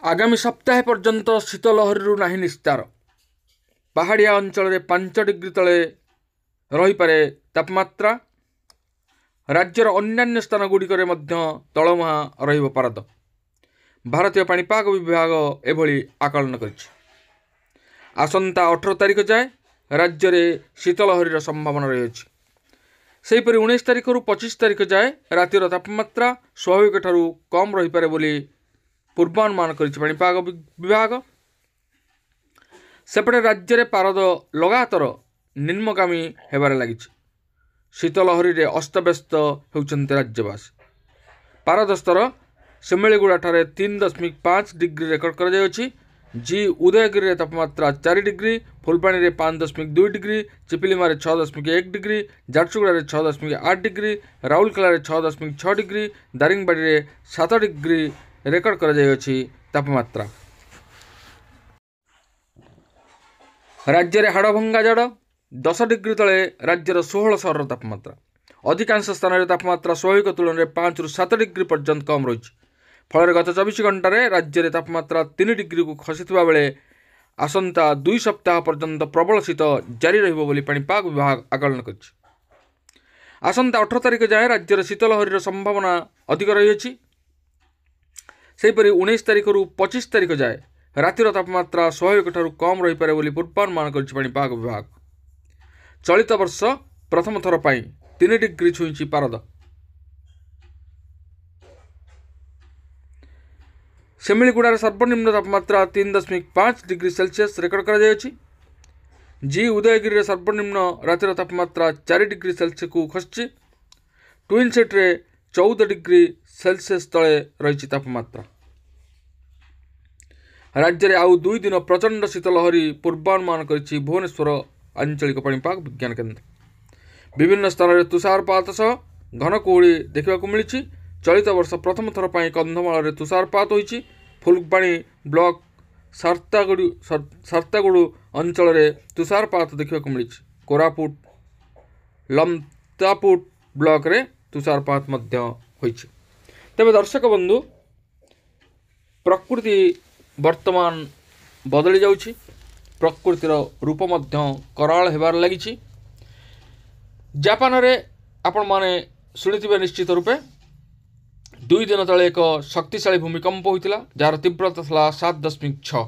आगामी सप्ताह पर्यंत शीतलहरी नहीं निस्तार। पहाड़िया अंचल 5 डिग्री तले रहीपे तापमात्रा। राज्यर अन्यान्य स्थान गुड़िक तलमुहा रद। भारतीय पाणीपाग विभाग एभली आकलन करिछि। आसंता 18 तारिख जाए राज्य में शीतलहरी संभावना रही। सेहीपरि 19 तारिख रु 25 तारिख जाए रातिर तापमात्रा स्वाभाविक ठारू कम रहीपे बोली पूर्वानुमान करिछि पाणीपाग विभाग। सेपटे राज्य में पारद लगातार निम्नगामी हेबार लागिछि। शीतलहरी रे अस्तव्यस्त होउछन्ते राज्यवासी। पारद स्तर शिमिलीगुड़ा ठारे 3.5 डिग्री रेकर्ड कर जायछि। जी उदयगिरी तापमात्रा 4 डिग्री, फुलबाणी रे 5.2 डिग्री, चिपिलिमा रे 6.1 डिग्री, झारसुगुड़ा रे 6.8 डिग्री, राउरकेला रे 6.6 डिग्री, दारिंगबाड़ी रे 7 डिग्री रेकर्ड कर जायछि तापमात्रा। राज्य में हाड़भंगा जड़ 10 डिग्री तले राज्यर 16 सहर तापमात्रा। अधिकांश स्थान में तापमात्रा स्वाभाविक तुलन में 5 रु 7 डिग्री पर्यंत कम रही। फल गत 24 घंटे राज्य में तापमात्रा 3 डिग्री को खसीथिबा बेले आसंता 2 सप्ताह पर्यंत प्रबल शीत जारी रहिबो बोली पाणीपाग विभाग आकलन करिछि। आसंता 18 तारिख जाए राज्य में शीतलहरी संभावना अधिक रही। सेहीपरि 19 तारिख रु 25 तारिख जाए रातिर तापमात्रा स्वाभाविक ठारू कम रहीपे बोली पूर्वानुमान करिछि पाणीपाग विभाग। चलित वर्ष प्रथम थर पर 3 डिग्री छुईछि पारद। शिमिलीगुड़ा सर्वनिम्न तापमात्रा 3.5 डिग्री सेल्सियस रेकर्ड कर जायछि। जी उदयगिरी सर्वनिम्न रातिर तापमात्रा 4 डिग्री सेल्सियस को खसछि। ट्विन सिटी रे 14 डिग्री सेल्सियस तले रही तापमात्रा। राज्य में आउ 2 दिन प्रचंड शीतलहरी पूर्वानुमान करिछि भुवनेश्वर आंचलिक पाणीपाग विज्ञान केन्द्र। विभिन्न स्थान में तुषारपात सह घन कुहुड़ी देखा मिली। चलित वर्ष प्रथम थर पर कंधमाल में तुषारपात होइछि। फुलबाणी ब्लॉक सार्तागुड़ू अंचल में तुषारपात देखा मिली। कोरापुट लमतापुट ब्लॉक रे तुषारपात मध्य होइछि। तेबे दर्शक बंधु, प्रकृति वर्तमान बदली जाउछि। प्रकृतिर रूप मध्य कराल हेबार लागिछि। जापान रे आपण माने शुणिथिबे निश्चित रूपे 2 दिन तले एक शक्तिशाली भूमिकंप होइतिला जार तीव्रता था 7.6।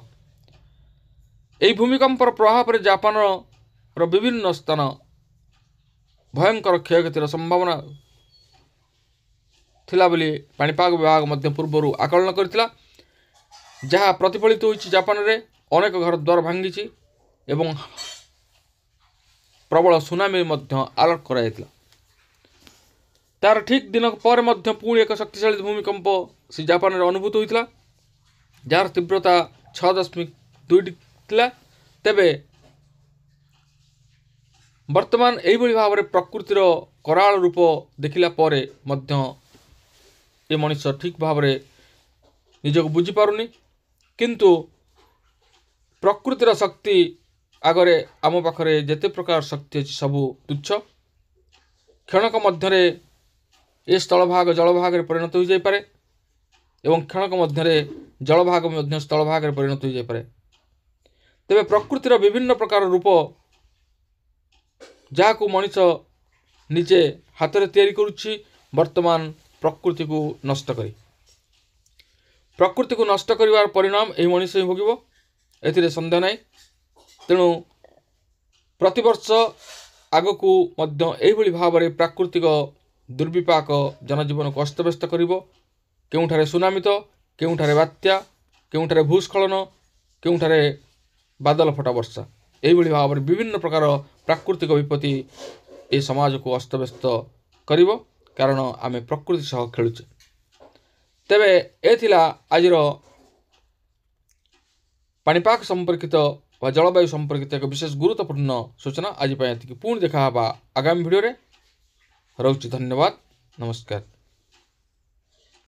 यह भूमिकंपर प्रभाव में जापान रो विभिन्न स्थान भयंकर क्षयक्षतिर संभावना थिला बोली पाणीपाग विभाग मध्य पूर्व आकलन करथिला। जहाँ प्रतिफलित होइछि जापान रे अनेक घर द्वार भांगी एवं प्रबल सुनामी मध्य अलर्ट कराइथिला। तार ठीक दिन पर मध्य पुणी एक शक्तिशाली भूमिकंप से जापान रे अनुभूत होइथिला जार तीव्रता 6.2 थिला। तेबे वर्तमान एभली भाव में प्रकृतिर कराल रूप देखिला परे मध्य ये मनुष्य ठीक भाव में निजक बुझी पारुनी। किंतु प्रकृतिर शक्ति आगरे आम पाखरे जेते प्रकार शक्ति अच्छी सबू तुच्छ। क्षणक मध्य ये स्थलभाग जलभाग में परिणत हो जाए एवं क्षणक मध्य जलभाग में स्थलभाग में परिणत हो जाए। तेबे प्रकृतिर विभिन्न प्रकार रूप जहाँ को मनीष निजे हाथ में तैयारी करुछि वर्तमान प्रकृति को नष्ट करी। प्रकृति को नष्ट करिवार परिणाम यही मनीष ही भोगिब, एथिरे संदेह नहीं। तेणु प्रतिवर्ष आगकू मध्य एभली भाव में प्राकृतिक दुर्विपाक जनजीवन को अस्तव्यस्त करिवो। केउठारे सुनामी तो, केउठारे बात्या, केउठारे भूस्खलन, केउठारे बादल फटा वर्षा, एभली भाव में विभिन्न प्रकार प्राकृतिक विपत्ति ए समाज को अस्तव्यस्त करिवो, कारण आमे प्रकृति सह खेलुचे। तेबे ए थिला आजिर पाणीपाग संपर्कित व जलवायु संपर्कित एक विशेष गुरुत्वपूर्ण सूचना। आज पुणी देखा आगामी भिडियो रे। रहुछि। धन्यवाद। नमस्कार।